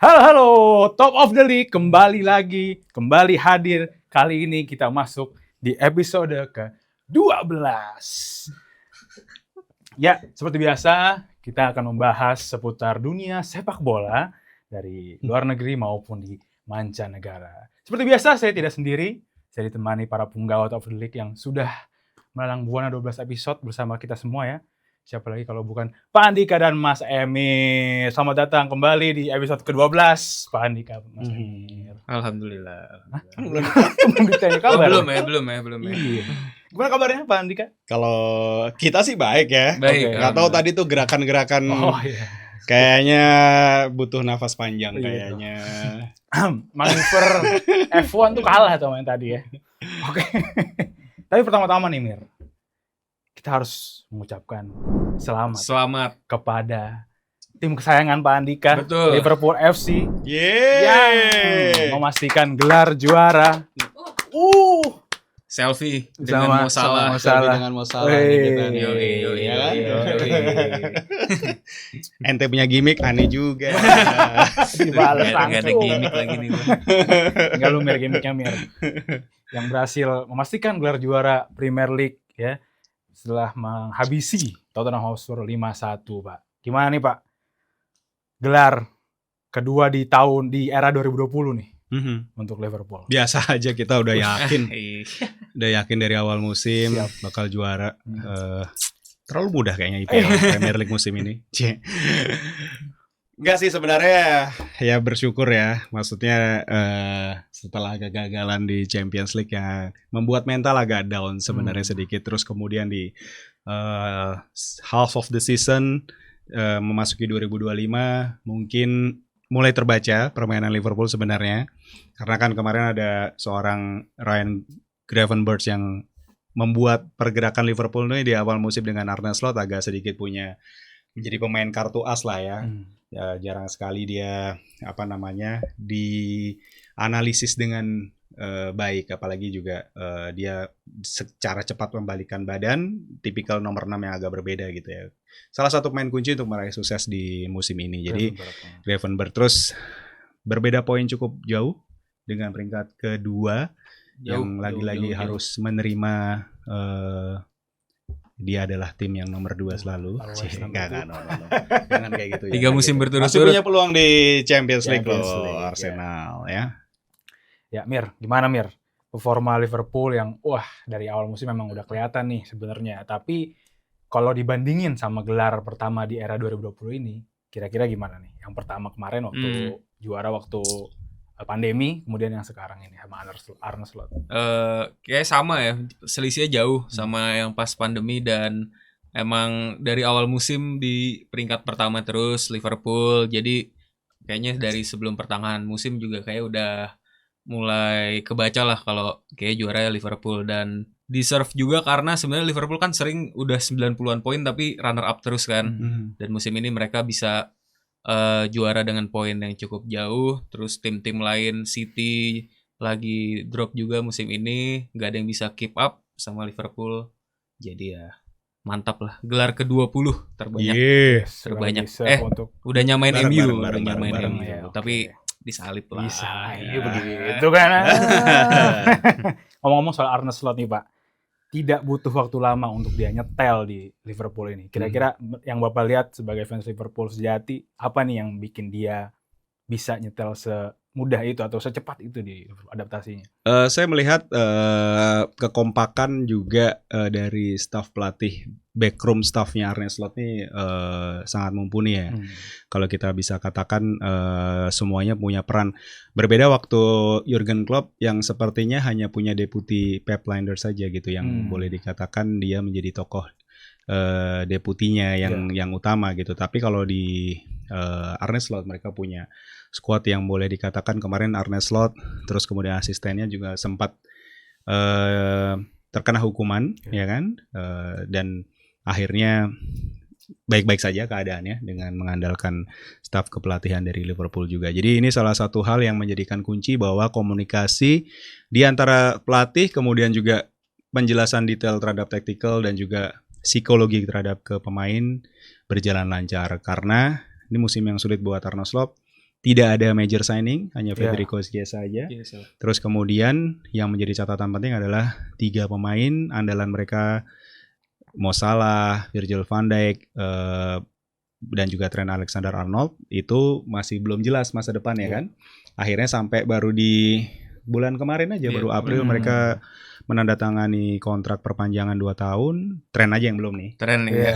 Halo, Top of the League kembali hadir. Kali ini kita masuk di episode ke-12. Ya, seperti biasa kita akan membahas seputar dunia sepak bola dari luar negeri maupun di mancanegara. Seperti biasa saya tidak sendiri, saya ditemani para punggawa Top of the League yang sudah melalang buana 12 episode bersama kita semua ya. Siapa lagi kalau bukan Pak Andika dan Mas Emir. Selamat datang kembali di episode ke-12. Pak Andika, Mas Emir. Alhamdulillah. Belum ditanya kabar. Belum ya. Iya. Gimana kabarnya Pak Andika? Kalau kita sih baik ya. Baik. Nggak tahu tadi tuh gerakan-gerakan Oh iya. kayaknya butuh nafas panjang Iya. kayaknya. Manuver F1 tuh kalah sama yang tadi ya. Oke. Tapi pertama-tama nih Mir, kita harus mengucapkan selamat kepada tim kesayangan Pak Andika, Betul. Liverpool FC Yeay. yang memastikan gelar juara. Selfie Sama- dengan Mo Salah. sama- Salah. Dengan mau salah nih kita nih. Yoi. Ya kan? Yoi. Ente punya gimmick aneh juga. Dibales Gak ada langsung. gimmick lagi nih. Enggak lu Mir, gimmicknya Mir. Yang berhasil memastikan gelar juara Premier League ya setelah menghabisi Tottenham Hotspur 5-1, Pak. Gimana nih, Pak? Gelar kedua di era 2020 nih untuk Liverpool. Biasa aja kita udah yakin. Iya. Udah yakin dari awal musim Siap. bakal juara. Hmm. Terlalu mudah kayaknya IPL Premier League musim ini. Cie. Enggak sih sebenarnya ya bersyukur ya. Maksudnya setelah kegagalan di Champions League yang membuat mental agak down sebenarnya sedikit. Terus kemudian di half of the season memasuki 2025 mungkin mulai terbaca permainan Liverpool sebenarnya. Karena kan kemarin ada seorang Ryan Gravenberch yang membuat pergerakan Liverpool ini di awal musim dengan Arne Slot agak sedikit menjadi pemain kartu as lah ya. Ya jarang sekali dia dianalisis dengan baik, apalagi juga dia secara cepat membalikan badan, tipikal nomor 6 yang agak berbeda gitu ya. Salah satu pemain kunci untuk meraih sukses di musim ini. Jadi Gravenberch terus berbeda poin cukup jauh dengan peringkat kedua yang lagi-lagi harus menerima dia adalah tim yang nomor 2 selalu. Always number Enggak, two. no. Jangan kayak gitu. 3 musim Masih berturut-turut. punya peluang di Champions League Champions loh, League, Arsenal ya. Ya, Mir, gimana Mir? Performa Liverpool yang dari awal musim memang udah kelihatan nih sebenarnya. Tapi kalau dibandingin sama gelar pertama di era 2020 ini, kira-kira gimana nih? Yang pertama kemarin waktu juara waktu pandemi, kemudian yang sekarang ini sama Arne Slot. Kayak sama ya, selisihnya jauh sama yang pas pandemi, dan emang dari awal musim di peringkat pertama terus Liverpool. Jadi kayaknya dari sebelum pertengahan musim juga kayak udah mulai kebaca lah kalau kayak juara Liverpool, dan deserve juga karena sebenarnya Liverpool kan sering udah 90-an poin tapi runner up terus kan. Dan musim ini mereka bisa juara dengan poin yang cukup jauh. Terus tim-tim lain, City lagi drop juga musim ini, nggak ada yang bisa keep up sama Liverpool. Jadi ya mantap lah, gelar ke-20 terbanyak. Yes, Terbanyak. untuk Udah nyamain Bareng, MU, bareng, udah bareng, nyamain bareng, MU. ya, oke. Tapi disalip lah. bisa, Ya. begitu kan. Ngomong-ngomong soal Arne Slot nih Pak, tidak butuh waktu lama untuk dia nyetel di Liverpool ini. Kira-kira yang Bapak lihat sebagai fans Liverpool sejati, apa nih yang bikin dia bisa nyetel semudah itu atau secepat itu di adaptasinya? Saya melihat kekompakan juga dari staf pelatih, backroom staffnya Arne Slot ini sangat mumpuni ya. Kalau kita bisa katakan semuanya punya peran. Berbeda waktu Jurgen Klopp yang sepertinya hanya punya deputi Pep Lijnders saja gitu, yang boleh dikatakan dia menjadi tokoh deputinya yang utama gitu. Tapi kalau di Arne Slot mereka punya squad yang boleh dikatakan kemarin Arne Slot terus kemudian asistennya juga sempat terkena hukuman ya kan, dan akhirnya baik-baik saja keadaannya dengan mengandalkan staf kepelatihan dari Liverpool juga. Jadi ini salah satu hal yang menjadikan kunci bahwa komunikasi di antara pelatih, kemudian juga penjelasan detail terhadap taktikal dan juga psikologi terhadap ke pemain berjalan lancar. Karena ini musim yang sulit buat Arne Slot. tidak ada major signing, hanya Iya. Federico Chiesa aja. Iya, salah. Terus kemudian yang menjadi catatan penting adalah 3 pemain andalan mereka, Mo Salah, Virgil van Dijk, dan juga Trent Alexander-Arnold itu masih belum jelas masa depan ya Iya. kan. Akhirnya sampai baru di bulan kemarin aja, Iya, baru April bulan. mereka menandatangani kontrak perpanjangan 2 tahun. Trent aja yang belum nih. Tren Iya. ya.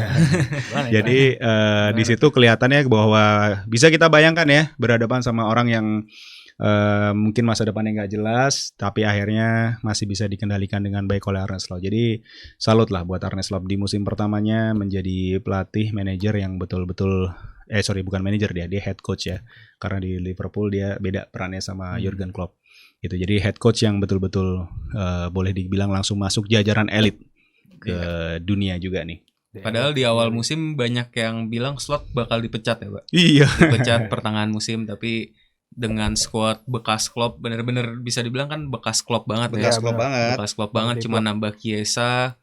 Gimana ya, Jadi di situ kelihatannya bahwa bisa kita bayangkan ya berhadapan sama orang yang mungkin masa depannya nggak jelas, tapi akhirnya masih bisa dikendalikan dengan baik oleh Arne Slot. Jadi salut lah buat Arne Slot di musim pertamanya menjadi pelatih manajer yang betul-betul bukan manajer dia head coach ya. Karena di Liverpool dia beda perannya sama Jurgen Klopp. Gitu. Jadi head coach yang betul-betul boleh dibilang langsung masuk jajaran elit ke dunia juga nih. Padahal di awal musim banyak yang bilang Slot bakal dipecat ya, Pak. Iya. Dipecat pertengahan musim, tapi dengan squad bekas Klopp, bener-bener bisa dibilang kan bekas Klopp banget Bekas ya. Klopp banget. Bekas Klopp banget, Bekas cuma Klopp. nambah Chiesa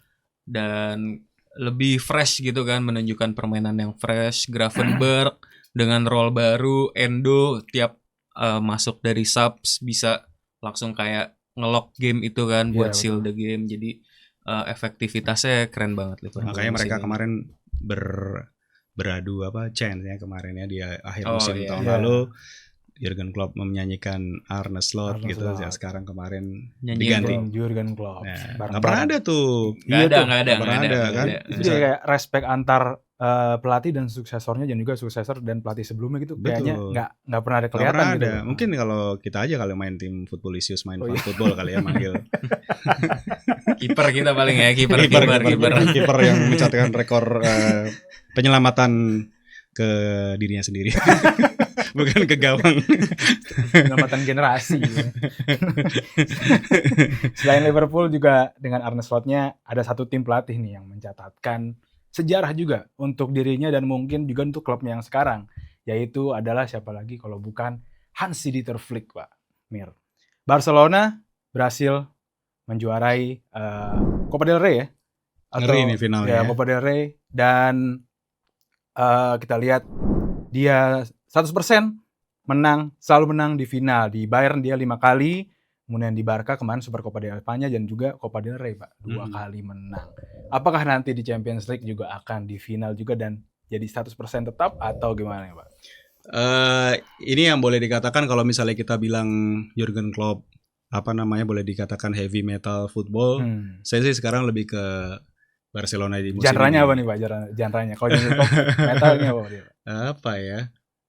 dan lebih fresh gitu kan, menunjukkan permainan yang fresh. Gravenberch dengan role baru, Endo tiap masuk dari subs bisa langsung kayak ngelock game itu kan buat Iya, seal the game. Jadi efektivitasnya keren banget Liverpool. Makanya musim mereka ini. kemarin beradu chance ya kemarin ya di akhir Oh, musim iya. tahun Iya. lalu Jurgen Klopp menyanyikan Arne Slot Arne gitu Slot. ya sekarang kemarin Nyanyiin diganti. Jurgen Klopp. Nah, Bareng-bareng. nggak pernah ada tuh. Nggak Iya ada, tuh. nggak ada, Nggak pernah ada, kan? Itu dia kayak respect antar pelatih dan suksesornya dan juga suksesor dan pelatih sebelumnya gitu. Kayaknya Betul. nggak pernah ada Nggak kelihatan pernah gitu. ada. Mungkin kalau kita aja kalau main tim Footballicious main Oh, fun iya. football kali ya manggil Kiper kita paling ya, kiper. kiper yang mencatatkan rekor penyelamatan ke dirinya sendiri. Bukan ke gawang. Penyelamatan generasi. gitu. Selain Liverpool juga dengan Arne Slot-nya ada satu tim pelatih nih yang mencatatkan sejarah juga untuk dirinya dan mungkin juga untuk klubnya yang sekarang, yaitu adalah siapa lagi kalau bukan Hans-Dieter Flick, Pak Mir. Barcelona berhasil menjuarai Copa del Rey ya. Ngeri nih finalnya. Ya, Copa del Rey dan kita lihat dia 100% selalu menang di final. Di Bayern dia 5 kali, kemudian di Barca kemarin Super Copa de Espanya dan juga Copa del Rey, Pak. 2 kali menang. Apakah nanti di Champions League juga akan di final juga dan jadi 100% tetap atau gimana ya, Pak? Ini yang boleh dikatakan kalau misalnya kita bilang Jurgen Klopp boleh dikatakan heavy metal football. Saya sih sekarang lebih ke Barcelona di musim Janranya ini. apa nih, Pak? Janranya. Kalau Jurgen Klopp metalnya apa dia? Apa ya?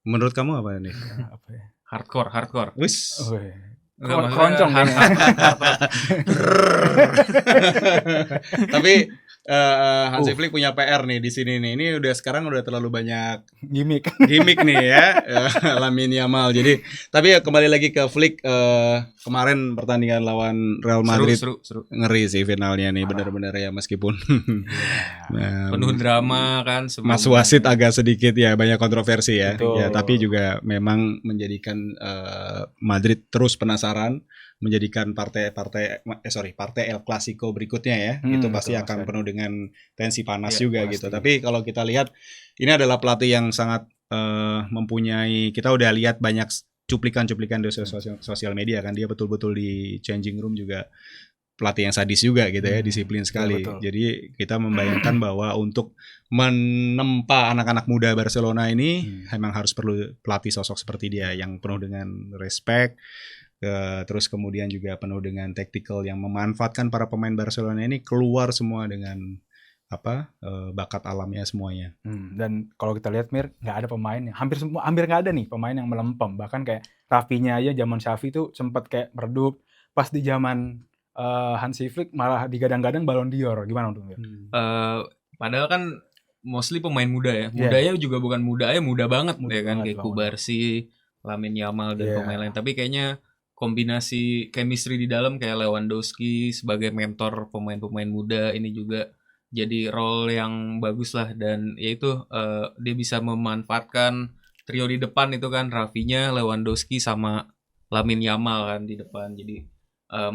Menurut kamu apa nih? Apa ya? Hardcore. Wis. Oh, Enggak, maksudnya keroncong hard- Tapi Hansi Flick punya PR nih di sini nih. Ini sekarang udah terlalu banyak gimmick. gimmick nih ya. Lamine Yamal. Jadi tapi ya kembali lagi ke Flick kemarin pertandingan lawan Real Madrid. seru. Ngeri sih finalnya nih benar-benar ya meskipun Penuh drama kan sebelum- Mas wasit agak sedikit ya banyak kontroversi ya. Betul. Ya tapi juga memang menjadikan Madrid terus penasaran, menjadikan partai El Clasico berikutnya ya. Itu pasti betul, akan Mas. penuh dengan tensi panas Iya, juga pasti. gitu. Tapi kalau kita lihat ini adalah pelatih yang sangat mempunyai, kita udah lihat banyak cuplikan-cuplikan di sosial media kan, dia betul-betul di changing room juga pelatih yang sadis juga gitu ya, disiplin sekali. betul. Jadi kita membayangkan bahwa untuk menempa anak-anak muda Barcelona ini memang harus perlu pelatih sosok seperti dia yang penuh dengan respect, terus kemudian juga penuh dengan tactical yang memanfaatkan para pemain Barcelona ini keluar semua dengan bakat alamnya semuanya. Dan kalau kita lihat Mir, nggak ada pemain yang hampir nggak ada nih pemain yang melempem. Bahkan kayak Rafinya aja zaman Xavi tuh sempat kayak meredup. Pas di zaman Hansi Flick malah digadang-gadang Ballon d'Or. Gimana untuk Mir? Padahal kan mostly pemain muda ya. Iya. Mudanya juga bukan muda banget Muda ya kan, banget, kayak Kubarsi, Lamine Yamal dan Iya. pemain lain. Tapi kayaknya kombinasi chemistry di dalam kayak Lewandowski sebagai mentor pemain-pemain muda ini juga jadi role yang bagus lah, dan yaitu dia bisa memanfaatkan trio di depan itu kan, Rafinya, Lewandowski sama Lamine Yamal kan di depan. Jadi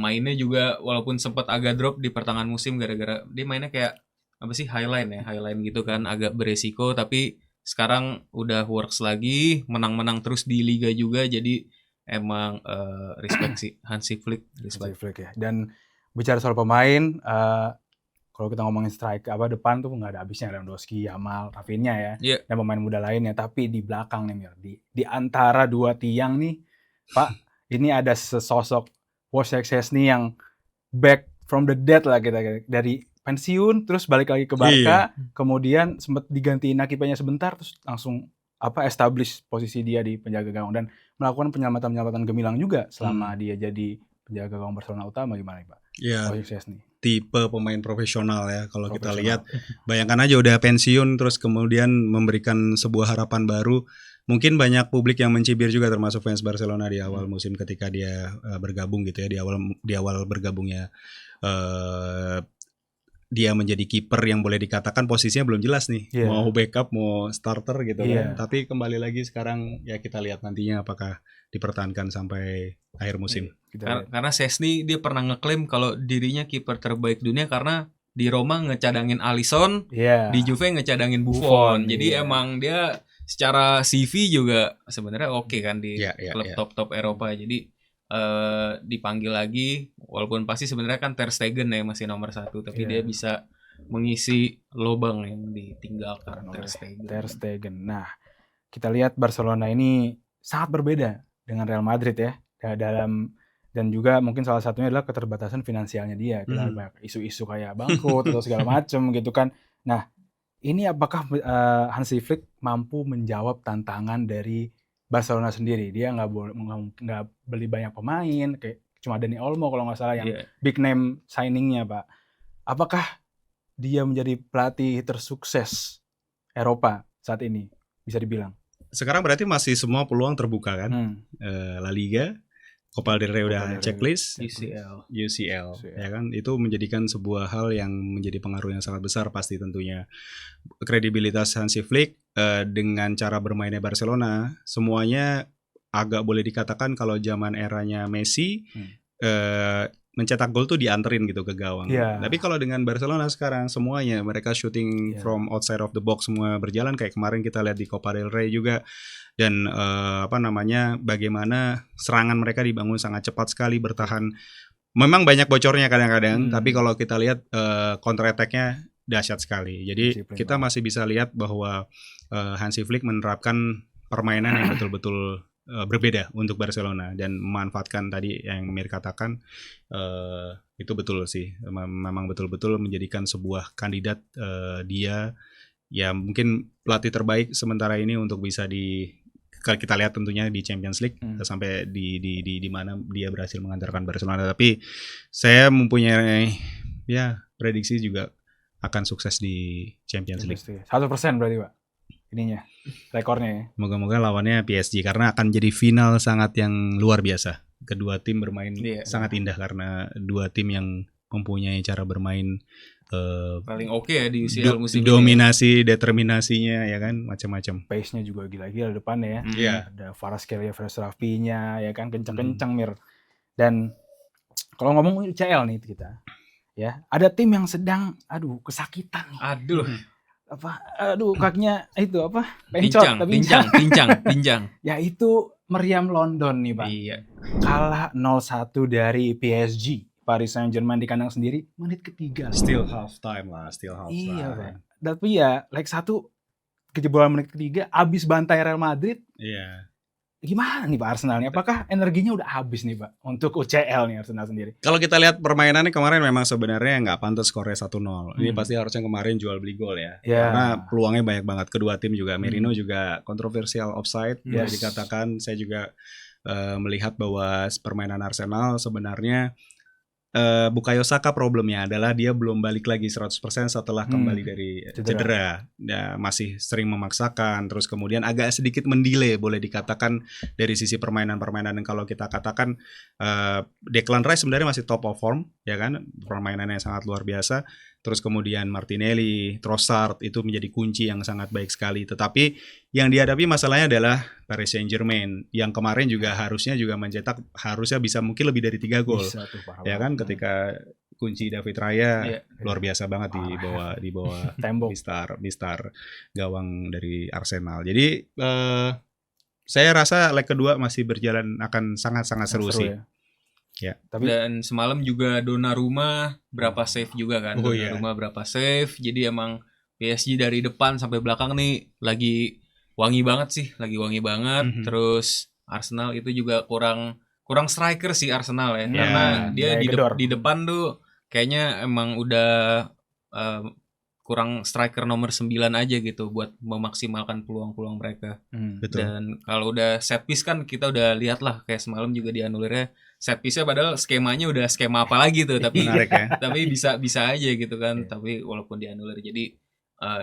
mainnya juga walaupun sempat agak drop di pertengahan musim gara-gara dia mainnya kayak highline gitu kan, agak beresiko, tapi sekarang udah works lagi, menang-menang terus di liga juga, jadi emang respect sih Hansi Flick, respect. Flick ya. Dan bicara soal pemain, kalau kita ngomongin strike depan tuh nggak ada habisnya, Lewandowski, Yamal, Rafinha ya, Iya. dan pemain muda lainnya. Tapi di belakang nih Mir, di antara dua tiang nih, Pak, ini ada sesosok Wojciech Szczęsny yang back from the dead lah kita dari pensiun terus balik lagi ke Barca, kemudian sempat digantiin kipernya sebentar terus langsung establish posisi dia di penjaga gawang dan melakukan penyelamatan gemilang juga selama dia jadi penjaga gawang Barcelona utama. Gimana nih Pak? Ya, Wojciech Szczęsny. tipe pemain profesional ya kalau kita lihat, bayangkan aja udah pensiun terus kemudian memberikan sebuah harapan baru. Mungkin banyak publik yang mencibir juga termasuk fans Barcelona di awal musim ketika dia bergabung gitu ya, di awal bergabungnya dia menjadi kiper yang boleh dikatakan posisinya belum jelas nih, mau backup mau starter gitu kan. Tapi kembali lagi sekarang ya kita lihat nantinya apakah dipertahankan sampai akhir musim. Karena Szczęsny dia pernah ngeklaim kalau dirinya kiper terbaik dunia karena di Roma ngecadangin Alisson, di Juve ngecadangin Buffon. Jadi emang dia secara CV juga sebenarnya oke kan di klub top-top Eropa. Jadi dipanggil lagi, walaupun pasti sebenarnya kan Ter Stegen ya masih nomor 1, tapi dia bisa mengisi lubang yang ditinggalkan Ter Stegen. Nah, kita lihat Barcelona ini sangat berbeda dengan Real Madrid ya, dan juga mungkin salah satunya adalah keterbatasan finansialnya dia. Kita banyak isu-isu kayak bangkrut atau segala macam gitu kan. Nah, ini apakah Hansi Flick mampu menjawab tantangan dari Barcelona sendiri? Dia nggak beli banyak pemain, kayak cuma Dani Olmo kalau nggak salah yang big name signingnya Pak. Apakah dia menjadi pelatih tersukses Eropa saat ini? Bisa dibilang. Sekarang berarti masih semua peluang terbuka kan? La Liga, Copa del Rey udah checklist, UCL, ya kan? Itu menjadikan sebuah hal yang menjadi pengaruh yang sangat besar pasti tentunya. Kredibilitas Hansi Flick dengan cara bermainnya Barcelona, semuanya agak boleh dikatakan kalau zaman eranya Messi mencetak gol tuh dianterin gitu ke gawang. Tapi kalau dengan Barcelona sekarang semuanya mereka shooting from outside of the box, semua berjalan kayak kemarin kita lihat di Copa del Rey juga. Dan bagaimana serangan mereka dibangun sangat cepat sekali, bertahan. Memang banyak bocornya kadang-kadang, tapi kalau kita lihat counter attack-nya dahsyat sekali. Jadi kita masih bisa lihat bahwa Hansi Flick menerapkan permainan yang betul-betul berbeda untuk Barcelona dan memanfaatkan tadi yang Mir katakan, itu betul sih. Memang betul-betul menjadikan sebuah kandidat dia ya mungkin pelatih terbaik sementara ini untuk bisa kalau kita lihat tentunya di Champions League sampai di mana dia berhasil mengantarkan Barcelona. Tapi saya mempunyai prediksi juga akan sukses di Champions League. 100% berarti Pak ininya rekornya ya. Moga-moga lawannya PSG karena akan jadi final sangat yang luar biasa. Kedua tim bermain sangat indah karena dua tim yang mempunyai cara bermain paling oke ya di UCL musim dominasi, determinasinya ya kan, macam-macam. Pace-nya juga gila-gila depan ya. Ada Kvaratskhelia, Rafinha ya kan, kencang-kencang Mir. Dan kalau ngomong UCL nih kita, ya ada tim yang sedang kesakitan nih. Kakinya itu pencot, pincang. Ya itu meriam London nih Pak. Kalah 0-1 dari PSG. Paris Saint-Germain di kandang sendiri menit ketiga. Still half time. Iya, Pak. Tapi ya leg 1 kejebolan menit ketiga abis bantai Real Madrid. Iya. Gimana nih Pak Arsenal nih? Apakah energinya udah habis nih Pak untuk UCL nih Arsenal sendiri? Kalau kita lihat permainannya kemarin memang sebenarnya nggak pantas skornya 1-0. Ini pasti harusnya kemarin jual beli gol ya. Karena peluangnya banyak banget kedua tim juga. Merino juga kontroversial offside boleh dikatakan. Saya juga melihat bahwa permainan Arsenal sebenarnya Bukayo Saka problemnya adalah dia belum balik lagi 100% setelah kembali dari cedera. Ya, masih sering memaksakan, terus kemudian agak sedikit mendelay boleh dikatakan dari sisi permainan-permainan. Dan kalau kita katakan Declan Rice sebenarnya masih top of form, ya kan, permainannya sangat luar biasa. Terus kemudian Martinelli, Trossard itu menjadi kunci yang sangat baik sekali. Tetapi yang dihadapi masalahnya adalah Paris Saint-Germain yang kemarin juga harusnya mencetak harusnya bisa mungkin lebih dari 3 gol. Ya kan, ketika kunci David Raya Iya. luar biasa banget di bawah Tembok. Mistar gawang dari Arsenal. Jadi saya rasa leg kedua masih berjalan akan sangat-sangat seru sih. Ya. Tapi Dan semalam juga Donnarumma berapa save juga kan. Oh, iya. Donnarumma berapa save. Jadi emang PSG dari depan sampai belakang nih lagi wangi banget sih, lagi wangi banget. Mhm. Terus Arsenal itu juga kurang striker sih Arsenal ya. Iya. Karena dia Kayak di gedor. di depan tuh kayaknya emang udah kurang striker nomor 9 aja gitu buat memaksimalkan peluang-peluang mereka. Betul. Dan kalau udah set piece kan kita udah lihat lah kayak semalam juga dianulirnya set piece-nya padahal skemanya udah skema apa lagi tuh tapi Menarik ya. tapi bisa aja gitu kan. Tapi walaupun dianulir jadi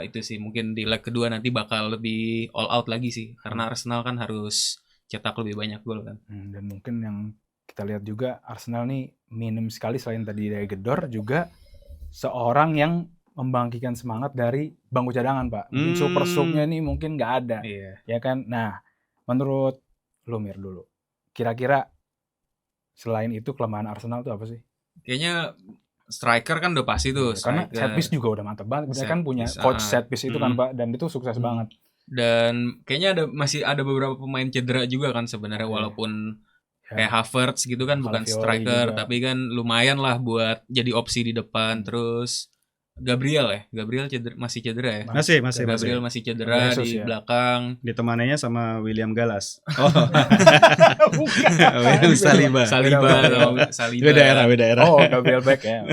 itu sih mungkin di leg kedua nanti bakal lebih all out lagi sih karena Arsenal kan harus cetak lebih banyak gol kan. dan mungkin yang kita lihat juga Arsenal nih minim sekali selain tadi dari gedor juga seorang yang membangkitkan semangat dari bangku cadangan, Pak. Mungkin super sub-nya ini mungkin nggak ada. Iya. Ya kan? Nah, menurut lu Mir dulu, kira-kira selain itu kelemahan Arsenal itu apa sih? Kayaknya striker kan udah pasti tuh. Karena striker. set piece juga udah mantap banget. Mereka Set kan punya piece, coach set piece itu kan, Hmm. Pak, dan itu sukses banget. Dan kayaknya masih ada beberapa pemain cedera juga kan sebenarnya Iya. walaupun Ya. kayak Havertz gitu kan bukan Calafiori striker juga. tapi kan lumayan lah buat jadi opsi di depan. Terus Gabriel masih cedera ya. Masih. Gabriel masih cedera Jesus di ya. belakang. Ditemaninya sama William Gallas. Bukan. William Saliba. Beda era. Oh, Gabriel Beck ya.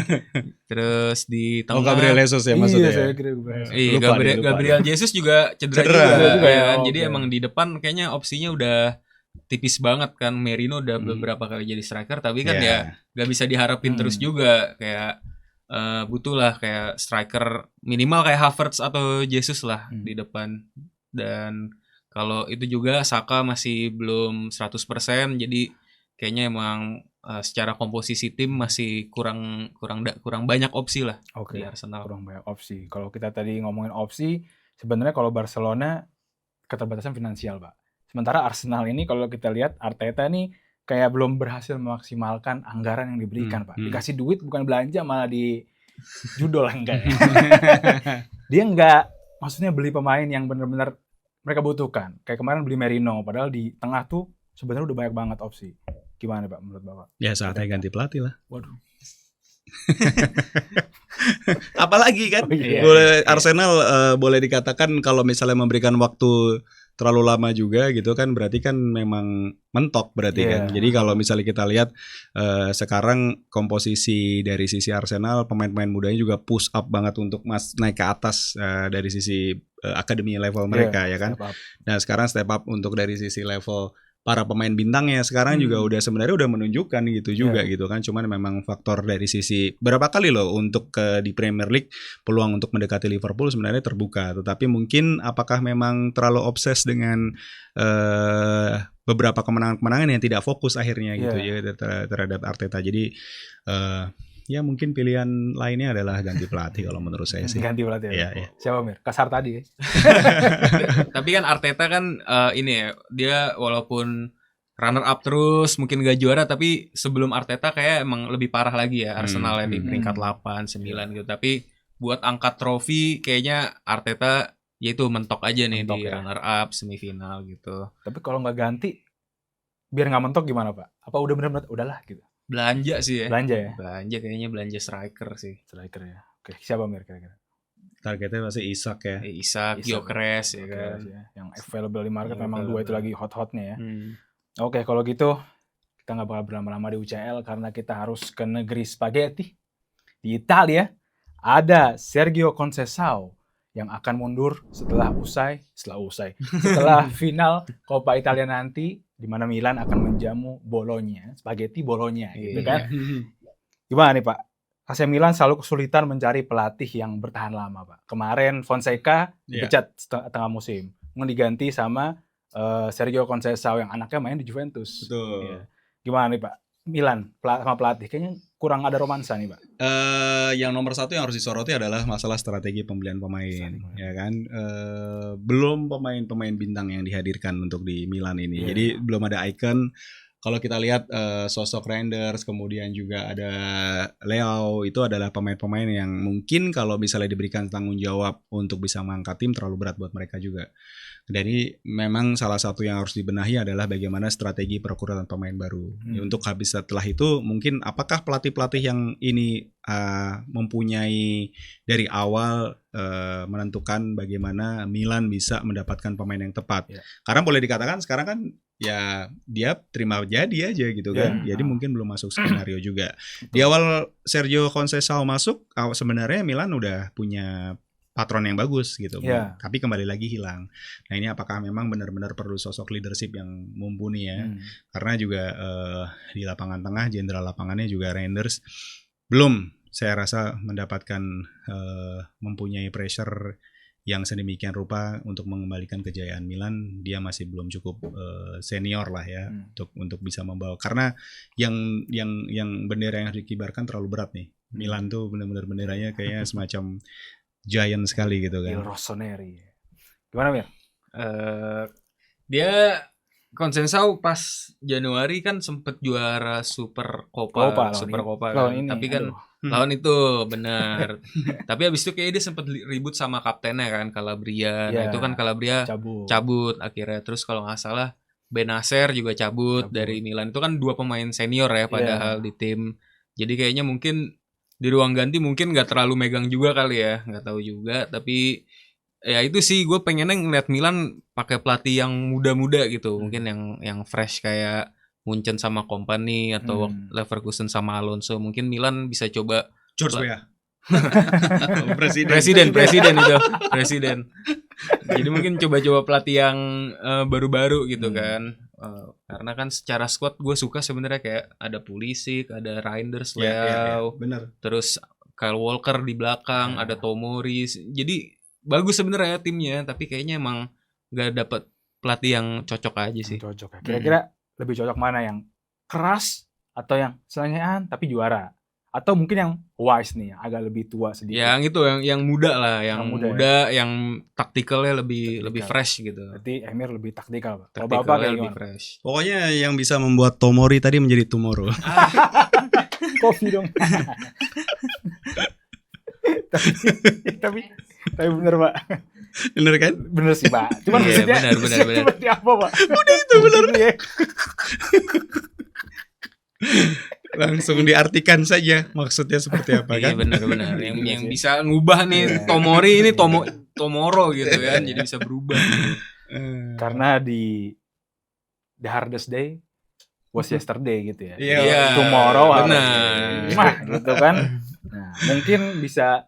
Terus di Oh, tengah Gabriel Jesus ya maksudnya. Iya, ya? saya kira Gabriel. Iya, Lupa dia. Gabriel Jesus juga cedera Cedera juga, juga ya, ya kan? oke. Jadi emang di depan kayaknya opsinya udah tipis banget kan. Merino udah beberapa kali jadi striker tapi kan Iya. ya gak bisa diharapin terus juga kayak butuh lah kayak striker minimal kayak Havertz atau Jesus lah di depan. Dan kalau itu juga Saka masih belum 100% jadi kayaknya emang secara komposisi tim masih kurang banyak opsi lah Oke. di Arsenal. Kurang banyak opsi. Kalau kita tadi ngomongin opsi, sebenarnya kalau Barcelona keterbatasan finansial, Pak. Sementara Arsenal ini kalau kita lihat Arteta nih kayak belum berhasil memaksimalkan anggaran yang diberikan, Pak. Dikasih duit bukan belanja malah di judol enggak ya. Dia enggak maksudnya beli pemain yang benar-benar mereka butuhkan. Kayak kemarin beli Merino padahal di tengah tuh sebenarnya udah banyak banget opsi. Gimana, Pak, menurut Bapak? Ya saatnya ganti pelatih lah. Waduh. Apalagi kan? Oh, iya. Arsenal boleh dikatakan kalau misalnya memberikan waktu terlalu lama juga gitu kan berarti kan memang mentok berarti kan. Jadi kalau misalnya kita lihat sekarang komposisi dari sisi Arsenal pemain-pemain mudanya juga push up banget untuk naik ke atas dari sisi akademi level mereka ya kan. Nah, sekarang step up untuk dari sisi level para pemain bintangnya sekarang juga udah sebenarnya udah menunjukkan gitu juga gitu kan. Cuman memang faktor dari sisi berapa kali loh untuk di Premier League peluang untuk mendekati Liverpool sebenarnya terbuka. Tetapi mungkin apakah memang terlalu obses dengan beberapa kemenangan-kemenangan yang tidak fokus akhirnya gitu ya terhadap Arteta. Jadi ya mungkin pilihan lainnya adalah ganti pelatih kalau menurut saya sih. Ganti pelatih. Iya. Siapa, Mir? Kasar tadi ya. Tapi kan Arteta kan ini ya, dia walaupun runner up terus mungkin gak juara tapi sebelum Arteta kayak emang lebih parah lagi ya Arsenal yang di peringkat 8, 9 gitu. Tapi buat angkat trofi kayaknya Arteta yaitu mentok aja nih di runner up semifinal gitu. Tapi kalau nggak ganti biar nggak mentok gimana, Pak? Apa udah benar-benar udahlah gitu? Belanja sih ya. Belanja Kayaknya belanja striker sih. Striker ya. Oke, siapa Mir kira-kira? Targetnya pasti Isak ya. Isak, Gyökeres ya kan. Yang available di market memang dua itu lagi hot-hotnya ya. Hmm. Oke, kalau gitu kita nggak bakal berlama-lama di UCL karena kita harus ke negeri spaghetti. Di Italia ada Sergio Conceição yang akan mundur setelah final Coppa Italia nanti di mana Milan akan menjamu Bologna, spaghetti Bologna gitu kan. Gimana nih, Pak? AC Milan selalu kesulitan mencari pelatih yang bertahan lama, Pak. Kemarin Fonseca dipecat tengah musim, kemudian diganti sama Sergio Conceição yang anaknya main di Juventus. Betul. Ya. Gimana nih, Pak? Milan sama pelatih kayaknya kurang ada romansa nih, Pak. Yang nomor satu yang harus disoroti adalah masalah strategi pembelian pemain, ya kan. Belum pemain-pemain bintang yang dihadirkan untuk di Milan ini. Jadi belum ada icon. kalau kita lihat sosok Reinders, kemudian juga ada Leo, itu adalah pemain-pemain yang mungkin kalau misalnya diberikan tanggung jawab untuk bisa mengangkat tim terlalu berat buat mereka juga. Jadi memang salah satu yang harus dibenahi adalah bagaimana strategi perekrutan pemain baru. Ya, untuk habis setelah itu mungkin apakah pelatih-pelatih yang ini mempunyai dari awal menentukan bagaimana Milan bisa mendapatkan pemain yang tepat. Ya. Karena boleh dikatakan sekarang kan ya dia terima jadi aja gitu kan. Jadi mungkin belum masuk skenario juga. Di awal Sergio Conceição masuk, sebenarnya Milan udah punya patron yang bagus gitu, tapi kembali lagi hilang. Nah ini apakah memang benar-benar perlu sosok leadership yang mumpuni ya? Karena juga di lapangan tengah, jenderal lapangannya juga Reinders belum, saya rasa mendapatkan mempunyai pressure yang sedemikian rupa untuk mengembalikan kejayaan Milan. Dia masih belum cukup senior lah ya untuk bisa membawa. Karena yang bendera yang harus dikibarkan terlalu berat nih. Milan tuh benar-benar benderanya kayaknya semacam giant sekali gitu kan. Il Rossoneri. Gimana Mir? Dia Conceição pas Januari kan sempet juara Super Copa kan. Tapi kan lawan itu benar. Tapi abis itu kayak dia sempet ribut sama kaptennya kan, Calabria. Nah itu kan Calabria cabut akhirnya. Terus kalau nggak salah Benacer juga cabut dari Milan. Itu kan 2 pemain senior ya padahal di tim. Jadi kayaknya mungkin di ruang ganti mungkin nggak terlalu megang juga kali ya, nggak tahu juga. Tapi ya itu sih, gue pengennya ngeliat Milan pakai pelatih yang muda-muda gitu, mungkin yang fresh kayak Munchen sama Kompany atau Leverkusen sama Alonso. Mungkin Milan bisa coba George Weah. presiden. Jadi mungkin coba-coba pelatih yang baru-baru gitu kan. Karena kan secara squad gue suka sebenarnya, kayak ada Pulisic, ada Reinders, Leo, bener. Terus Kyle Walker di belakang, ada Tomori. Jadi bagus sebenarnya timnya, tapi kayaknya emang nggak dapet pelatih yang cocok aja sih. Cocok ya. Kira-kira lebih cocok mana, yang keras atau yang selengean tapi juara? Atau mungkin yang wise nih, yang agak lebih tua sedikit. Yang itu yang muda lah, yang muda ya? yang taktikalnya lebih fresh gitu. Berarti Emir lebih taktikal, Pak. Kalau Bapak kayak lebih fresh. Pokoknya yang bisa membuat Tomori tadi menjadi Tomorrow. Kopi dong. tapi bener Pak. Bener kan? Bener sih Pak. Cuman benar. Seperti apa Pak? Udah itu bener. Ya. Langsung diartikan saja maksudnya seperti apa kan? Iya benar. Yang bisa ngubah nih Tomori ini Tomorrow gitu kan, jadi bisa berubah. Karena di The Hardest Day was yesterday gitu ya. Iya. Tomorrow benar. Gitu kan. Nah, mungkin bisa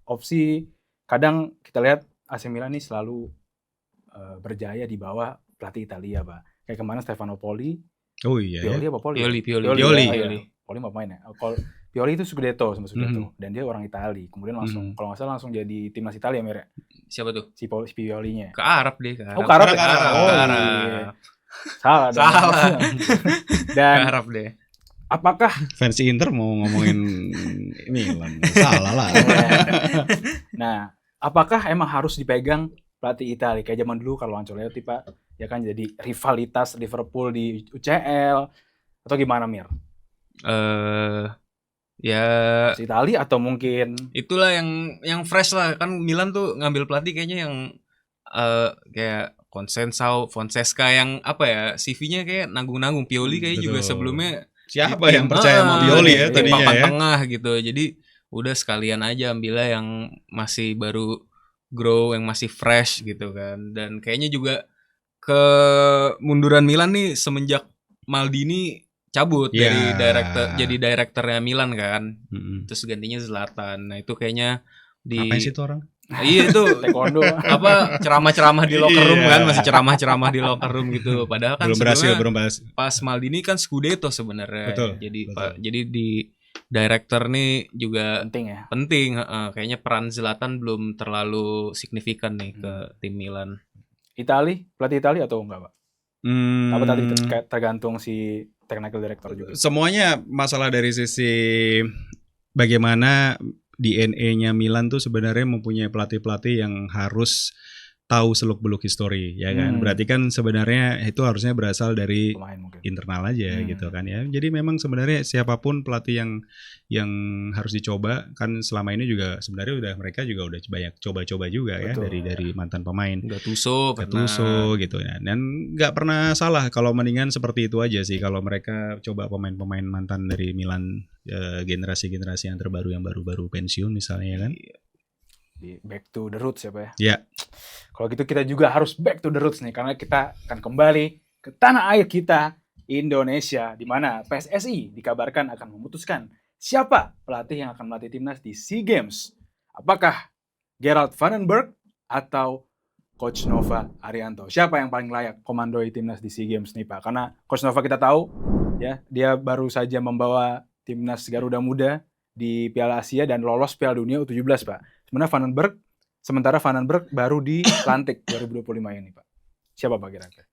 opsi, kadang kita lihat AC Milan nih selalu berjaya di bawah pelatih Italia, Pak. Kayak kemarin Stefano Pioli. Oh iya. Pioli apa Poli? Pioli. Poli apa main ya? Pioli itu Scudetto sama Scudetto, dan dia orang Itali. Kemudian langsung kalau nggak salah langsung jadi timnas Italia Mir. Siapa tuh? Si Piolinya. Ke Arab deh, ke Arab. Oh, ke Arab. Iya. Salah. Dan ke Arab deh. Apakah fans Inter mau ngomongin Milan? Salah lah. Nah, apakah emang harus dipegang pelatih Italia kayak zaman dulu Carlo Ancelotti, Pak? Ya kan, jadi rivalitas Liverpool di UCL atau gimana Mir? Ya Italia atau mungkin itulah yang fresh lah, kan Milan tuh ngambil pelatih kayaknya yang kayak Conceição, Fonseca, yang apa ya, CV-nya kayak nanggung-nanggung. Pioli kayaknya juga sebelumnya siapa yang percaya sama Pioli ya tadinya papan ya? tengah gitu. Jadi udah sekalian aja ambilnya yang masih baru grow, yang masih fresh gitu kan. Dan kayaknya juga kemunduran Milan nih semenjak Maldini cabut dari direkturnya Milan kan. Terus gantinya Zlatan. Nah itu kayaknya Ngapain sih itu orang? Iya itu taekwondo apa, ceramah-ceramah di locker room kan, masih ceramah-ceramah di locker room gitu. Padahal kan belum berhasil. Pas Maldini kan Scudetto sebenarnya. Betul. Jadi di director nih juga penting. Kayaknya peran Zlatan belum terlalu signifikan nih ke tim Milan. Pelatih Itali atau enggak, Pak? Apa tadi tergantung si technical director juga? Semuanya masalah dari sisi bagaimana DNA-nya Milan tuh sebenarnya mempunyai pelatih-pelatih yang harus tahu seluk-beluk histori ya kan. Berarti kan sebenarnya itu harusnya berasal dari Pemain mungkin. internal aja gitu kan ya. Jadi memang sebenarnya siapapun pelatih yang harus dicoba kan selama ini juga sebenarnya mereka juga udah banyak coba-coba juga ya Betul. dari mantan pemain. Gattuso Gitu ya. Dan nggak pernah salah kalau mendingan seperti itu aja sih kalau mereka coba pemain-pemain mantan dari Milan generasi-generasi yang terbaru yang baru-baru pensiun misalnya ya kan. Di back to the roots ya Pak ya. Ya. Kalau gitu kita juga harus back to the roots nih karena kita akan kembali ke tanah air kita Indonesia di mana PSSI dikabarkan akan memutuskan siapa pelatih yang akan melatih timnas di SEA Games. Apakah Gerald Vandenberg atau Coach Nova Arianto? Siapa yang paling layak komandoi timnas di SEA Games nih Pak? Karena Coach Nova kita tahu ya, dia baru saja membawa timnas Garuda Muda di Piala Asia dan lolos Piala Dunia U17 Pak. Sementara Vandenberg baru dilantik 2025 ini Pak. Siapa Pak kira-kira?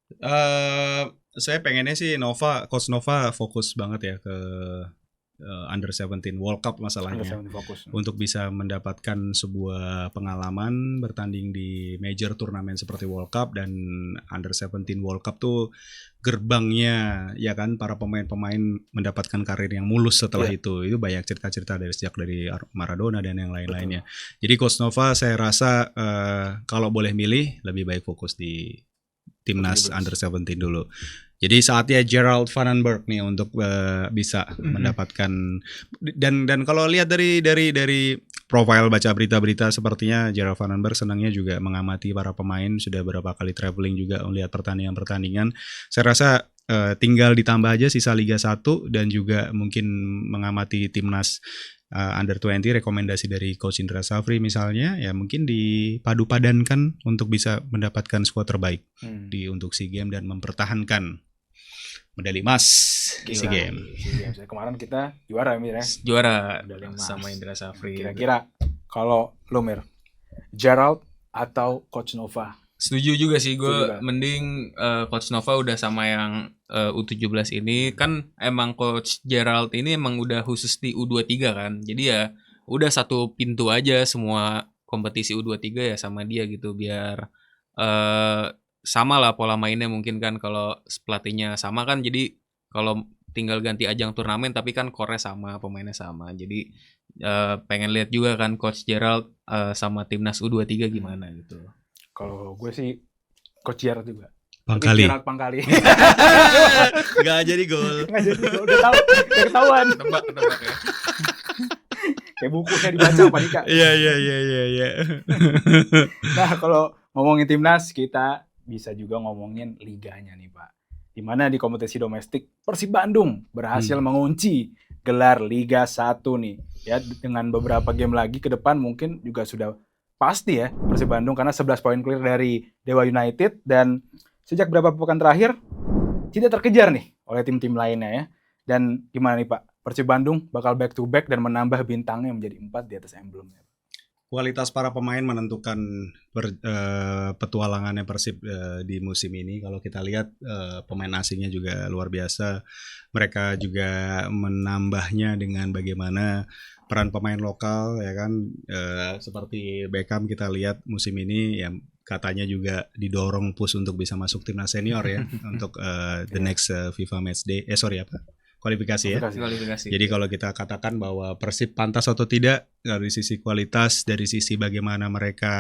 Saya pengennya sih Coach Nova fokus banget ya ke Under 17 World Cup masalahnya. Fokus. Untuk bisa mendapatkan sebuah pengalaman bertanding di major turnamen seperti World Cup dan Under 17 World Cup tuh gerbangnya ya kan para pemain-pemain mendapatkan karir yang mulus setelah itu banyak cerita-cerita dari Maradona dan yang lain-lainnya. Jadi Coach Nova saya rasa kalau boleh milih lebih baik fokus di timnas Under 17 dulu. Jadi saatnya Gerald Vandenberg nih untuk bisa mendapatkan dan kalau lihat dari profile baca berita-berita sepertinya Gerald Vandenberg senangnya juga mengamati para pemain, sudah berapa kali traveling juga melihat pertandingan-pertandingan. Saya rasa tinggal ditambah aja sisa Liga 1 dan juga mungkin mengamati timnas Under 20 rekomendasi dari Coach Indra Safri misalnya ya mungkin dipadu-padankan untuk bisa mendapatkan skuad terbaik untuk SEA Games dan mempertahankan medali emas di SEA Games. Kemarin kita juara Mir ya. Juara Medali emas sama Indra Safri. Kira-kira kalau lo Mir, Gerald atau Coach Nova? Setuju juga sih gue, mending Coach Nova udah sama yang U17 ini. Kan emang Coach Gerald ini emang udah khusus di U23 kan. Jadi ya udah satu pintu aja semua kompetisi U23 ya sama dia gitu. Biar sama lah pola mainnya mungkin kan. Kalau pelatihnya sama kan jadi kalau tinggal ganti ajang turnamen tapi kan core-nya sama, pemainnya sama. Jadi pengen lihat juga kan Coach Gerald sama timnas U23 gimana gitu. Kalau gue sih Coach Gerald juga. Pangkali. Gerald Pangkali. Gak jadi gol. Nggak jadi gol. Udah tahu, udah ketahuan. Tebak ya. Kayak bukunya dibaca Pak Dika. Iya. Nah kalau ngomongin timnas kita bisa juga ngomongin liganya nih Pak. Di mana di kompetisi domestik Persib Bandung berhasil mengunci gelar Liga 1 nih. Ya dengan beberapa game lagi ke depan mungkin juga sudah pasti ya Persib Bandung karena 11 poin clear dari Dewa United dan sejak beberapa pekan terakhir tidak terkejar nih oleh tim-tim lainnya ya. Dan gimana nih Pak? Persib Bandung bakal back to back dan menambah bintangnya menjadi 4 di atas emblemnya. Kualitas para pemain menentukan petualangannya Persib di musim ini. Kalau kita lihat pemain asingnya juga luar biasa. Mereka juga menambahnya dengan bagaimana peran pemain lokal ya kan seperti Beckham kita lihat musim ini ya katanya juga didorong push untuk bisa masuk timnas senior ya untuk the next FIFA Matchday kualifikasi ya. Kualifikasi. Jadi kalau kita katakan bahwa Persib pantas atau tidak dari sisi kualitas, dari sisi bagaimana mereka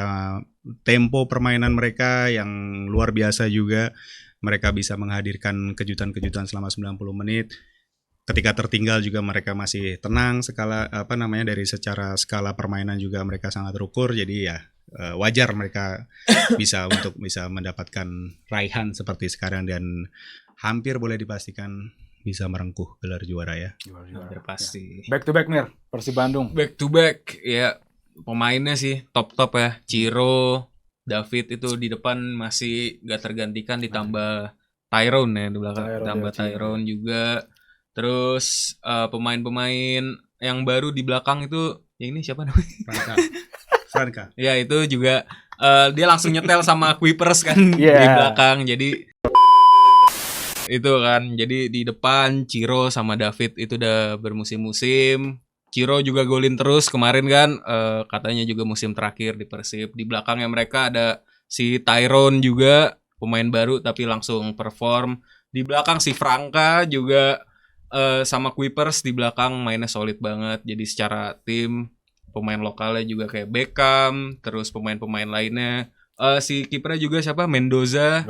tempo permainan mereka yang luar biasa juga, mereka bisa menghadirkan kejutan-kejutan selama 90 menit. Ketika tertinggal juga mereka masih tenang dari secara skala permainan juga mereka sangat terukur. Jadi ya wajar mereka bisa mendapatkan raihan seperti sekarang dan hampir boleh dipastikan bisa merengkuh gelar juara ya. Juara pasti. Back to back Mir, Persib Bandung. Back to back ya pemainnya sih top ya. Ciro, David itu di depan masih gak tergantikan ditambah Tyrone ya di belakang. Ditambah Tyrone juga. Terus pemain-pemain yang baru di belakang itu yang ini siapa namanya? Franka. Ya itu juga dia langsung nyetel sama Kuipers kan di belakang. Jadi itu kan. Jadi di depan Ciro sama David itu udah bermusim-musim. Ciro juga golin terus kemarin kan katanya juga musim terakhir di Persib. Di belakangnya mereka ada Si Tyrone juga pemain baru tapi langsung perform. Di belakang si Franka juga sama Kuipers di belakang mainnya solid banget. Jadi secara tim pemain lokalnya juga kayak Beckham, terus pemain-pemain lainnya. Si kipernya juga siapa? Mendoza.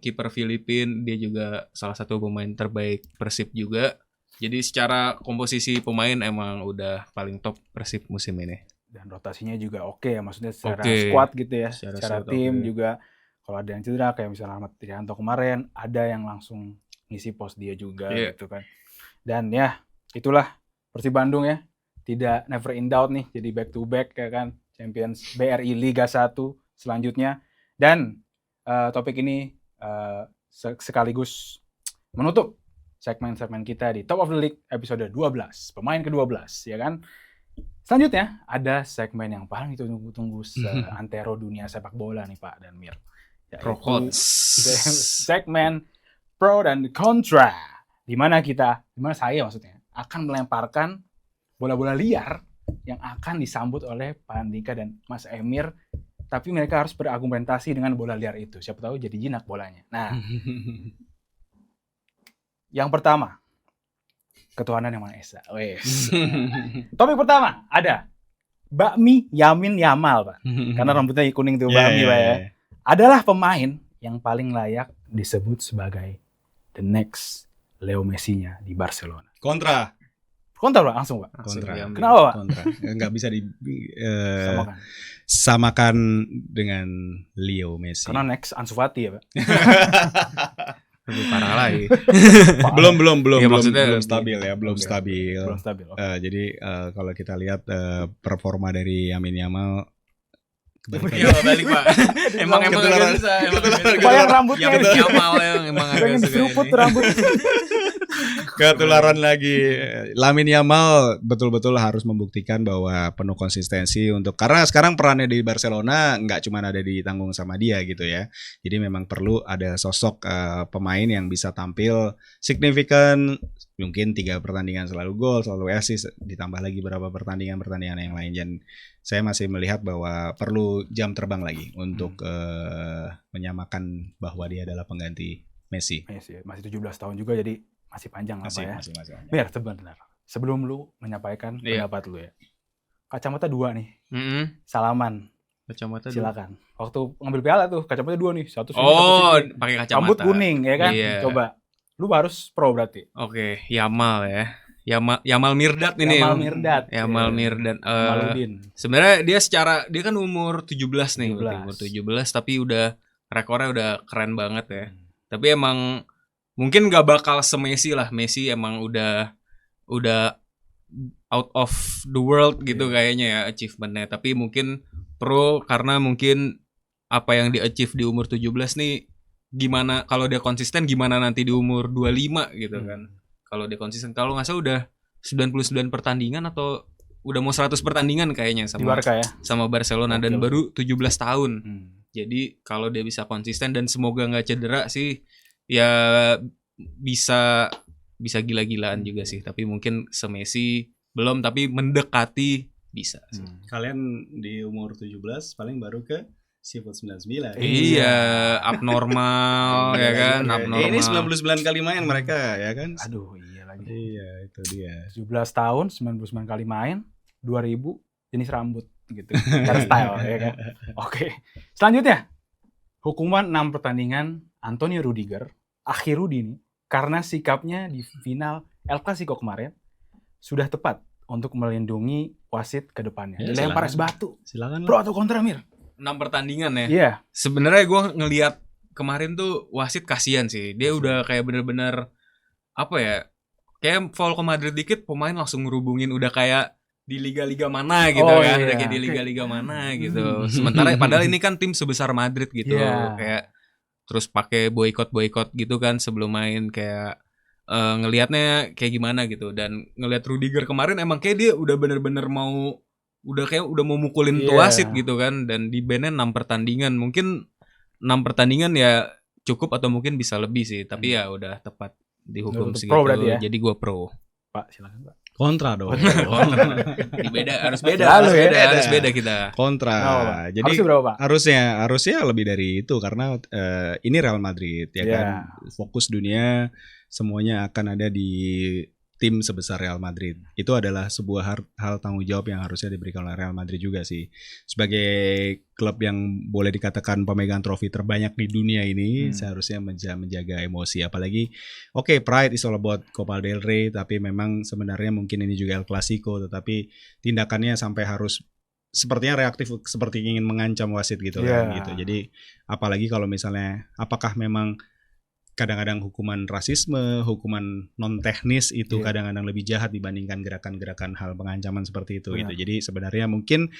Kiper Filipina, dia juga salah satu pemain terbaik Persib juga. Jadi secara komposisi pemain emang udah paling top Persib musim ini. Dan rotasinya juga oke ya, maksudnya secara squad gitu ya. Secara tim juga kalau ada yang cedera kayak misalnya Ahmad Trianto kemarin, ada yang langsung ngisi pos dia juga gitu kan. Dan ya itulah Persib Bandung ya. Tidak never in doubt nih, jadi back to back ya kan. Champions BRI Liga 1 selanjutnya. Dan topik ini sekaligus menutup segmen-segmen kita di Top of the League episode 12, pemain ke-12 ya kan. Selanjutnya ada segmen yang paling ditunggu-tunggu seantero dunia sepak bola nih Pak dan Mir. Segmen pro dan kontra, di mana saya maksudnya akan melemparkan bola-bola liar yang akan disambut oleh Pak Andika dan Mas Emir, tapi mereka harus berargumentasi dengan bola liar itu. Siapa tahu jadi jinak bolanya. Nah, yang pertama, ketuhanan yang Maha Esa. Topik pertama ada Bakmi Yamin Yamal, Pak. Karena rambutnya kuning tuh Bakmi, Pak ya. Adalah pemain yang paling layak disebut sebagai the next Leo Messi-nya di Barcelona. Kontra Pak, langsung Pak. Kontra. Kenapa Pak? Kontra. Nggak bisa samakan dengan Leo Messi. Karena next Ansu Fati ya Pak. Lebih parah lagi. belum stabil ya, belum stabil. Okay. Jadi kalau kita lihat performa dari Yamin Yamal balik Pak. emang agak susah. Bayang rambutnya Yamin Yamal emang agak seruput rambut. Ketularan lagi. Lamine Yamal betul-betul harus membuktikan bahwa penuh konsistensi karena sekarang perannya di Barcelona nggak cuma ada ditanggung sama dia gitu ya. Jadi memang perlu ada sosok pemain yang bisa tampil signifikan, mungkin 3 pertandingan selalu gol, selalu assist, ditambah lagi beberapa pertandingan yang lain. Dan saya masih melihat bahwa perlu jam terbang lagi untuk menyamakan bahwa dia adalah pengganti Messi. Masih 17 tahun juga, jadi masih panjang masih, apa ya. Masih. Biar sebentar. Sebelum lu menyampaikan pendapat lu ya. Kacamata 2 nih. Salaman. Kacamata silakan. Waktu ngambil piala tuh kacamata 2 nih. Satu pakai kacamata. Rambut kuning ya kan? Iya. Coba. Lu harus pro berarti. Oke, Yamal ya. Yamal Mirdad ini. Yamal Mirdad. Sebenarnya dia kan umur 17 nih, umur 17 tapi udah rekornya udah keren banget ya. Tapi emang mungkin gak bakal se-Messi lah. Messi emang udah out of the world gitu kayaknya ya achievement-nya. Tapi mungkin pro karena mungkin apa yang di-achieve di umur 17 nih gimana kalau dia konsisten, gimana nanti di umur 25 gitu kan. Kalau dia konsisten, kalau nggak salah udah 99 pertandingan atau udah mau 100 pertandingan kayaknya sama Barca, ya? Sama Barcelona dan baru 17 tahun. Jadi kalau dia bisa konsisten dan semoga nggak cedera sih ya bisa gila-gilaan juga sih. Tapi mungkin se-Messi belum, tapi mendekati bisa sih. Kalian di umur 17 paling baru ke Seafood 99. Iya, abnormal ya kan, abnormal. Ini 99 kali main mereka ya kan. Aduh, iya lagi. Iya, itu dia. 17 tahun, 99 kali main, 2000 jenis rambut gitu. Hairstyle ya kan. Oke. Selanjutnya, hukuman 6 pertandingan Antonio Rudiger, akhir Rudi nih, karena sikapnya di final El Clasico kemarin sudah tepat untuk melindungi wasit ke depannya. Ya, dilempar es batu. Silakan. Pro atau kontra, Mir? 6 pertandingan ya. Iya. Sebenarnya gue ngelihat kemarin tuh wasit kasihan sih. Dia udah kayak bener-bener apa ya? Kayak foul ke Madrid dikit, pemain langsung ngerubungin udah kayak di liga-liga mana gitu kan. Udah kayak di liga-liga mana gitu. Sementara padahal ini kan tim sebesar Madrid gitu. Kayak terus pakai boykot gitu kan sebelum main, kayak ngelihatnya kayak gimana gitu. Dan ngelihat Rudiger kemarin emang kayak dia udah bener-bener udah mau mukulin tuh wasit gitu kan. Dan di ban-nya 6 pertandingan. Mungkin 6 pertandingan ya cukup atau mungkin bisa lebih sih. Tapi ya udah tepat dihukum segitu. Pro berarti ya? Jadi gue pro. Pak, silakan Pak. Kontra dong. Harus beda, Selalu ya. harus beda kita. Kontra. Oh, Jadi harusnya berapa, Pak? harusnya lebih dari itu karena ini Real Madrid ya Iya. kan. Fokus dunia semuanya akan ada di tim sebesar Real Madrid. Itu adalah sebuah hal tanggung jawab yang harusnya diberikan oleh Real Madrid juga sih. Sebagai klub yang boleh dikatakan pemegang trofi terbanyak di dunia ini, seharusnya menjaga emosi. Apalagi, pride is all about Copa del Rey, tapi memang sebenarnya mungkin ini juga El Clasico, tetapi tindakannya sampai harus sepertinya reaktif, seperti ingin mengancam wasit gitu kan gitu. Jadi apalagi kalau misalnya apakah memang kadang-kadang hukuman rasisme, hukuman non teknis itu kadang-kadang lebih jahat dibandingkan gerakan-gerakan hal pengancaman seperti itu gitu. Jadi sebenarnya mungkin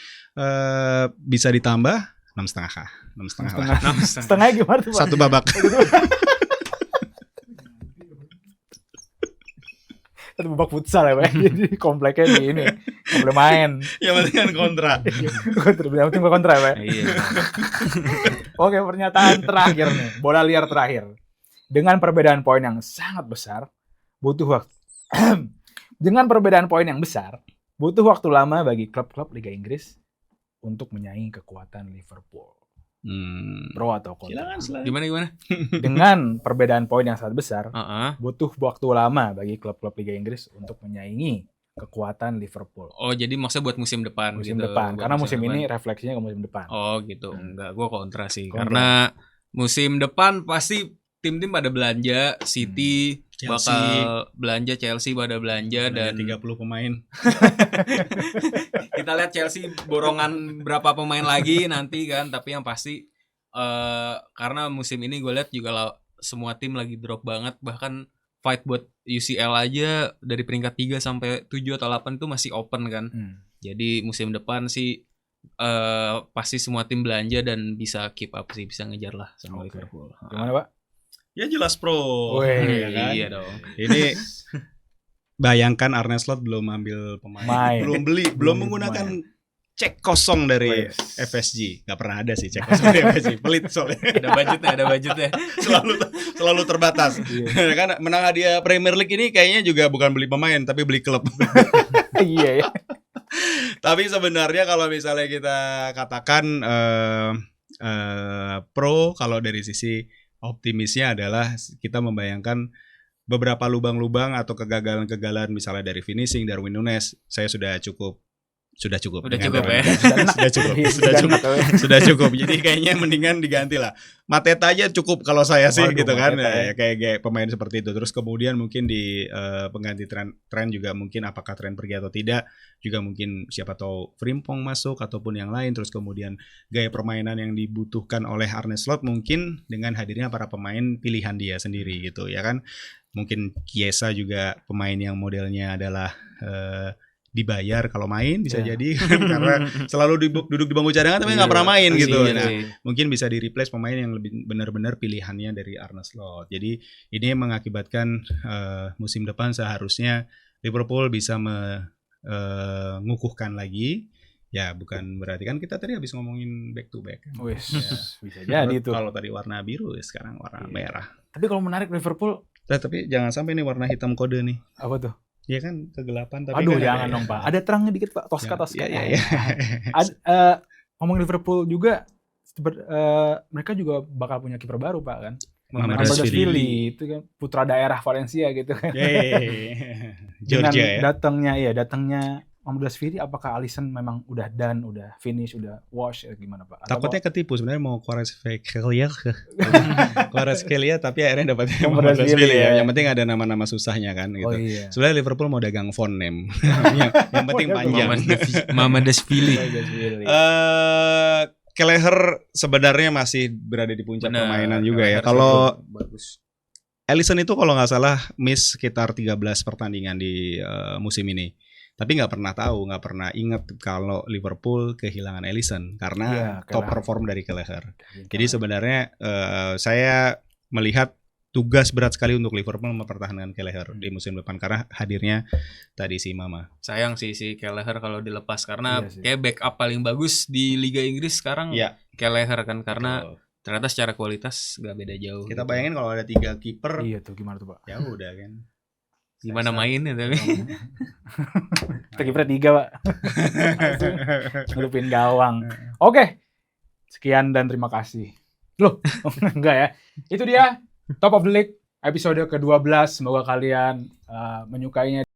bisa ditambah 6,5 kah? 6,5 lah. Setengahnya gimana tuh, Pak? Satu babak. Satu babak futsal ya, Pak. Jadi kompleknya di ini. Nggak boleh main. Yang penting kan kontra. Yang penting kontra ya, Pak. Iya. Oke, pernyataan terakhir nih. Bola liar terakhir. Dengan perbedaan poin yang sangat besar, butuh waktu. Dengan perbedaan poin yang besar, butuh waktu lama bagi klub-klub Liga Inggris untuk menyaingi kekuatan Liverpool. Pro atau kontra? Gimana? Dengan perbedaan poin yang sangat besar, Heeh. butuh waktu lama bagi klub-klub Liga Inggris untuk menyaingi kekuatan Liverpool. Oh, jadi maksudnya buat musim depan Musim gitu. depan, Buat karena musim depan. ini refleksinya ke musim depan. Oh, gitu. Enggak, gua kontra sih. Kontra. Karena musim depan pasti tim-tim pada belanja, City Chelsea. bakal belanja, Chelsea pada belanja Dan dan 30 pemain. kita lihat Chelsea borongan berapa pemain lagi nanti kan, tapi yang pasti karena musim ini gue lihat juga semua tim lagi drop banget, bahkan fight buat UCL aja dari peringkat 3 sampai 7 atau 8 itu masih open kan. Jadi musim depan sih pasti semua tim belanja dan bisa keep up sih, bisa ngejar lah sama Oke. Liverpool. Gimana, Pak? Ya jelas pro. Weh, Ya kan? Iya dong. Ini bayangkan Arne Slot belum ambil pemain, belum menggunakan cek kosong dari Wes. FSG. Gak pernah ada sih cek kosong dari FSG. Pelit soalnya. Ada budgetnya. selalu terbatas. Kan menang hadiah Premier League ini kayaknya juga bukan beli pemain tapi beli klub. Iya ya. Tapi sebenarnya kalau misalnya kita katakan pro, kalau dari sisi optimisnya adalah kita membayangkan beberapa lubang-lubang atau kegagalan-kegagalan misalnya dari finishing Darwin Núñez. Saya sudah cukup Udah dengan cukup Darwin ya. Núñez. Sudah cukup. Jadi kayaknya mendingan diganti lah. Mateta aja cukup kalau saya sih. Waduh, gitu kan Mateta ya. kayak pemain seperti itu. Terus kemudian mungkin di pengganti tren juga mungkin apakah tren pergi atau tidak, juga mungkin siapa tahu Frimpong masuk ataupun yang lain. Terus kemudian gaya permainan yang dibutuhkan oleh Arne Slot mungkin dengan hadirnya para pemain pilihan dia sendiri gitu ya kan. Mungkin Chiesa juga pemain yang modelnya adalah dibayar kalau main bisa jadi karena selalu duduk di bangku cadangan tapi nggak pernah main gitu. Iya, Nah, sih. mungkin bisa di replace pemain yang lebih benar-benar pilihannya dari Arne Slot. Jadi ini mengakibatkan musim depan seharusnya Liverpool bisa mengukuhkan lagi. Ya bukan berarti kan kita tadi habis ngomongin back to back. Wes, Ya. bisa jadi tuh. Kalau tadi warna biru ya sekarang warna merah. Tapi kalau menarik Liverpool, Tapi jangan sampai nih warna hitam kode nih. apa tuh? Ya kan kegelapan tapi Aduh, kan jangan dong, Pak. Ada terangnya dikit, Pak. Toska. Ya. Ngomong Liverpool juga, mereka juga bakal punya kiper baru, Pak, kan? Mamardashvili. Itu kan putra daerah Valencia gitu kan. Dengan Georgia ya. datangnya Mamardashvili, apakah Alisson memang udah done, udah finish, udah wash, gimana, Pak? Atau Takutnya ketipu sebenarnya mau Kvaratskhelia tapi akhirnya dapatnya Mamardashvili Mamardashvili ya. ya. Yang penting ada nama-nama susahnya kan gitu. Oh iya. Sebenarnya Liverpool mau dagang font name. yang penting panjang. Mamardashvili. Mamardashvili. Kelleher sebenarnya masih berada di puncak Benar, permainan juga ya. Kelleher Kalau bagus. Alisson itu kalau nggak salah miss sekitar 13 pertandingan di musim ini. Tapi nggak pernah ingat kalau Liverpool kehilangan Alisson karena Iya, top Kelleher. perform dari Kelleher. Jadi sebenarnya saya melihat tugas berat sekali untuk Liverpool mempertahankan Kelleher di musim depan karena hadirnya tadi si Mama. Sayang sih si Kelleher kalau dilepas karena Iya sih. kayak backup paling bagus di Liga Inggris sekarang Iya. Kelleher kan, karena Betul. ternyata secara kualitas gak beda jauh. Kita gitu. bayangin kalau ada 3 kiper Iya tuh, gimana tuh, Pak? ya udah kan. gimana mainnya tapi. Kita kiper 3, Pak. Ngelupin gawang. Oke. Sekian dan terima kasih. Loh, enggak ya. Itu dia Top of the League episode ke-12. Semoga kalian menyukainya.